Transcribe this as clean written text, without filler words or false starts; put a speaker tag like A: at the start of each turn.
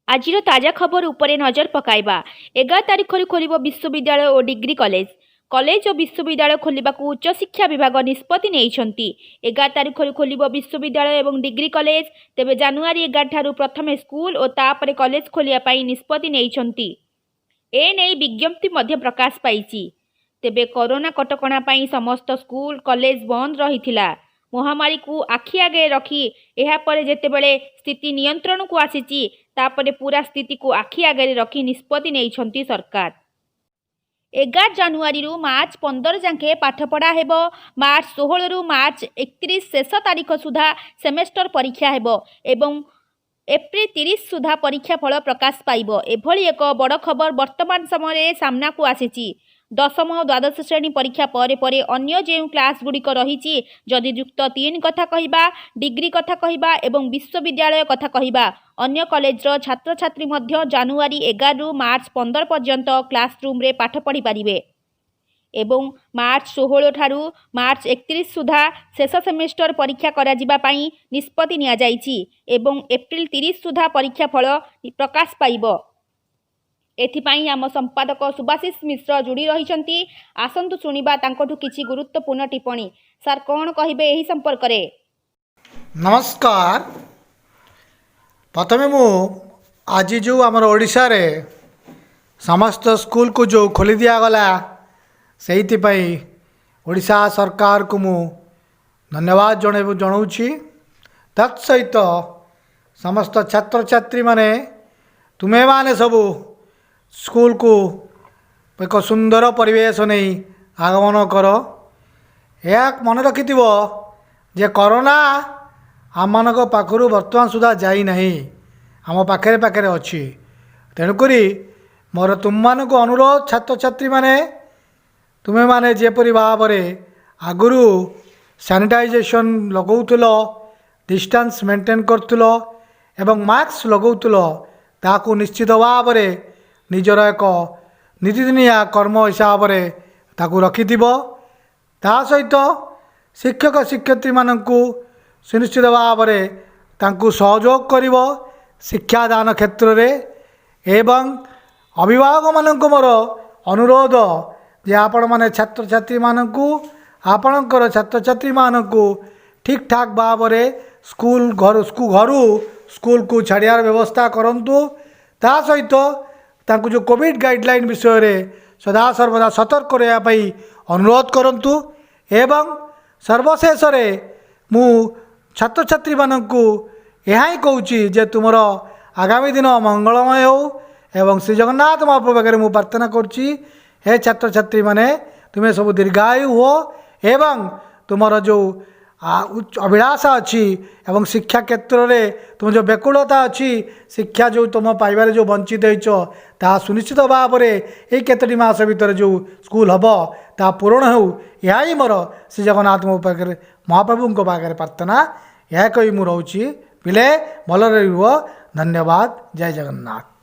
A: आज ताजा खबर उपरे नजर पकाइबा। 11 तारिख खोलिब विश्वविद्यालय और डिग्री कॉलेज। कॉलेज और विश्वविद्यालय खोलिबा को उच्च शिक्षा विभाग निष्पत्ति नेइछंती। 11 तारिख खोलिब विश्वविद्यालय और डिग्री कॉलेज। तेबे जनवरी 11 ठारू प्रथमे स्कूल और तापरे कॉलेज खोलिया पई निष्पत्ति नेइछंती। ए नै विज्ञप्ति मध्य प्रकाश पाइछि। तेबे कोरोना कटकणा पई समस्त स्कूल कॉलेज बंद रहिथिला। महामारी को आखि आगे रखी एहा परे जेतेबेले स्थिति नियंत्रण को आसीची तापरे पूरा स्थिति को आखि आगे रखी निष्पत्ति नेइछंती सरकार। 11 जनवरी रु मार्च 15 जाके पाठपढ़ा हेब। मार्च 16 रु मार्च 31 शेष तारीख सुधा सेमेस्टर परीक्षा हेब एवं एप्रिल 30 सुधा परीक्षा फल प्रकाश पाइब। एभली एक बड़ खबर वर्तमान समय सामना को आसीची। दशम और द्वादश श्रेणी परीक्षा परे परे अन्य जो क्लास गुड़िक रही जदि युक्त 3 कथा कहिबा, डिग्री कथा कहिबा एवं विश्वविद्यालय कथा कहिबा, अन्य कॉलेजर छात्र छात्री मध्य जनवरी 11 रु मार्च 15 पर्यंत क्लासरूम रे पाठ पढ़ी पारिबे एवं मार्च 16 ठारू मार्च 31 सुधा शेष सेमेस्टर परीक्षा करा जिबा पई निष्पत्ति निया जाइछि एवं एप्रिल 30 सुधा परीक्षा फल प्रकाश पाइब। एथिपाई आम संपादक सुभाषिष मिश्र जोड़ी रही। आसंतु शुणिबा तांकोठु किछि गुरुत्वपूर्ण टिप्पणी। सर कौन कहिबे एही संपर्क रे?
B: नमस्कार। प्रथमे मु आज जो आमर ओडिशा रे समस्त स्कूल को जो खोली दिया गला से ओडिशा सरकार को मु धन्यवाद जनाऊँगी। तत्सहित समस्त छात्र छात्री माने तुम्हें माने सबू स्कूल को एक सुंदर परिवेश नहीं आगमन कर। यह मन रखि जे कोरोना आम मान पाखु बर्तमान सुधा जाई नहीं, आम पाखे पाखे अच्छी। तेणुक मोर तुम मान को अनुरोध छात्र छात्री माने तुम्हें माने जेपरी भाव आगुरी सैनिटाइजेशन लगौल, डिस्टेंस मेंटेन करथुल एवं मास्क लगौल, ताकू निश्चित भाव निजर एक नीतिदिनिया कर्म हिसाब से ताकू रखिथिब। ता सहित शिक्षक शिक्षयित्री माननकु सुनिश्चित भाव में तांकु सहयोग करिव शिक्षादान क्षेत्र रे। एवं अभिभावक माननकु मोर अनुरोध जे आपण माने छात्र छात्री माननकु आपणकर छात्र छात्री माननकु ठीक ठाक भाव में स्कूल घर स्कूल को छाड़ियार व्यवस्था करंतु। ता सहित तांकु जो कोविड गाइडलाइन विषय रे सदा सर्वदा सतर्क रही अनुरोध करंतु। एवं सर्वशेष रे मु छात्र छात्री माननकु यही कहूँ जे तुमर आगामी दिन मंगलमय हो एवं श्री जगन्नाथ महाप्रभु पाखे मु प्रार्थना करुच्ची, हे छात्र छात्री माने तुम्हें सब दीर्घायु हो एवं तुमर जो अभिलाषा अच्छी एवं शिक्षा क्षेत्र में तुम जो व्याकुलता अच्छी शिक्षा जो तुम पाइबारे जो वंचित होता सुनिश्चित भाव में यही केतोटी मास भितर जो स्कूल हम ता पूरण हो, यह ही मोर श्री जगन्नाथ पाखे महाप्रभु पाखे प्रार्थना। यह कही मु रोची पिले भल रुह। धन्यवाद। जय जगन्नाथ।